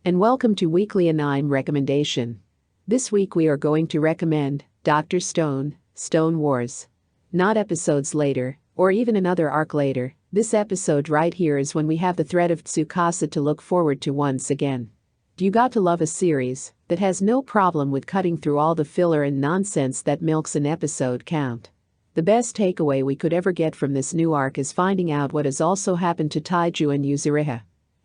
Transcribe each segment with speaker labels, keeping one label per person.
Speaker 1: and welcome to Weekly Anime Recommendation. This week we are going to recommend Dr. Stone, Stone Wars. Not episodes later, or even another arc later, this episode right here is when we have the threat of Tsukasa to look forward to once again. You got to love a series that has no problem with cutting through all the filler and nonsense that milks an episode count. The best takeaway we could ever get from this new arc is finding out what has also happened to Taiju and Yuzuriha.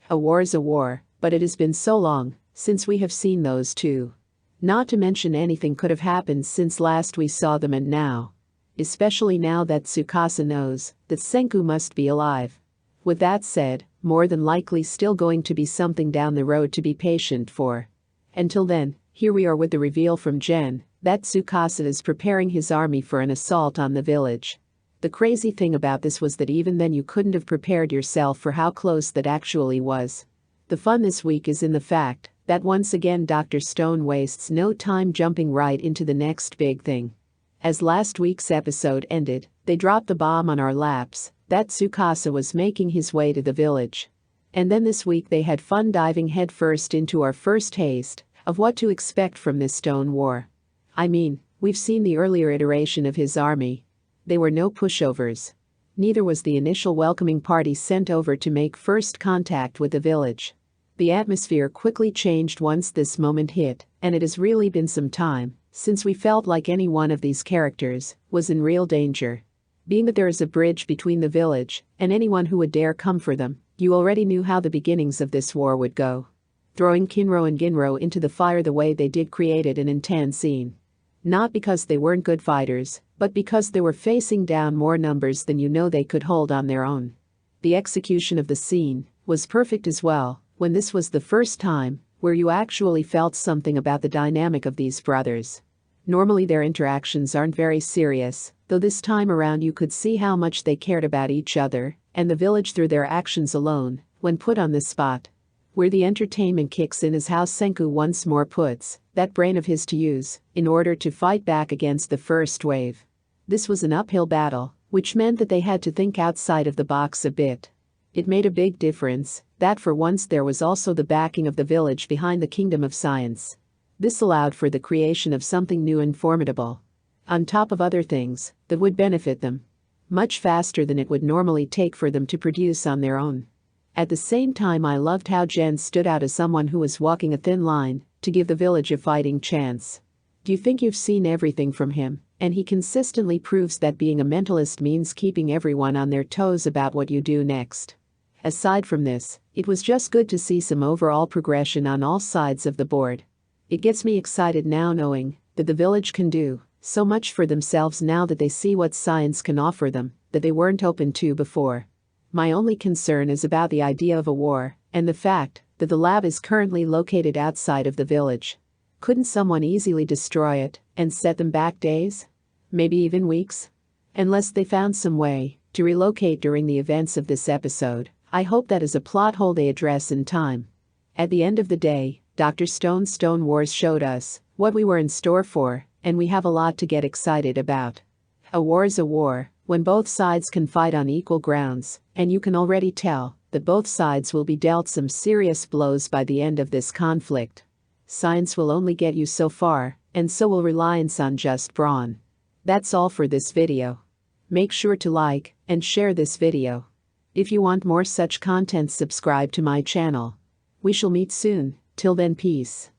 Speaker 1: A war's a war, but it has been so long since we have seen those two. Not to mention anything could have happened since last we saw them, and now. Especially now that Tsukasa knows that Senku must be alive. With that said, more than likely still going to be something down the road to be patient for. Until then, here we are with the reveal from Gen that Tsukasa is preparing his army for an assault on the village. The crazy thing about this was that even then you couldn't have prepared yourself for how close that actually was. The fun this week is in the fact that once again Dr. Stone wastes no time jumping right into the next big thing. As last week's episode ended, they dropped the bomb on our laps that Tsukasa was making his way to the village. And then this week they had fun diving headfirst into our first taste of what to expect from this Stone War. I mean, we've seen the earlier iteration of his army. They were no pushovers. Neither was the initial welcoming party sent over to make first contact with the village. The atmosphere quickly changed once this moment hit, and it has really been some time since we felt like any one of these characters was in real danger. Being that there is a bridge between the village and anyone who would dare come for them, you already knew how the beginnings of this war would go. Throwing Kinro and Ginro into the fire the way they did created an intense scene. Not because they weren't good fighters, but because they were facing down more numbers than you know they could hold on their own. The execution of the scene was perfect as well, when this was the first time where you actually felt something about the dynamic of these brothers. Normally their interactions aren't very serious, though this time around you could see how much they cared about each other and the village through their actions alone when put on this spot. Where the entertainment kicks in is how Senku once more puts that brain of his to use in order to fight back against the first wave. This was an uphill battle, which meant that they had to think outside of the box a bit. It made a big difference that for once there was also the backing of the village behind the Kingdom of Science. This allowed for the creation of something new and formidable. On top of other things that would benefit them much faster than it would normally take for them to produce on their own. At the same time, I loved how Gen stood out as someone who was walking a thin line to give the village a fighting chance. Do you think you've seen everything from him? And he consistently proves that being a mentalist means keeping everyone on their toes about what you do next. Aside from this, it was just good to see some overall progression on all sides of the board. It gets me excited now knowing that the village can do so much for themselves now that they see what science can offer them that they weren't open to before. My only concern is about the idea of a war and the fact that the lab is currently located outside of the village. Couldn't someone easily destroy it and set them back days? Maybe even weeks? Unless they found some way to relocate during the events of this episode. I hope that is a plot hole they address in time. At the end of the day, Dr. Stone Wars showed us what we were in store for, and we have a lot to get excited about. A war is a war when both sides can fight on equal grounds, and you can already tell that both sides will be dealt some serious blows by the end of this conflict. Science will only get you so far, and so will reliance on just brawn. That's all for this video. Make sure to like and share this video. If you want more such content, subscribe to my channel. We shall meet soon. Till then, peace.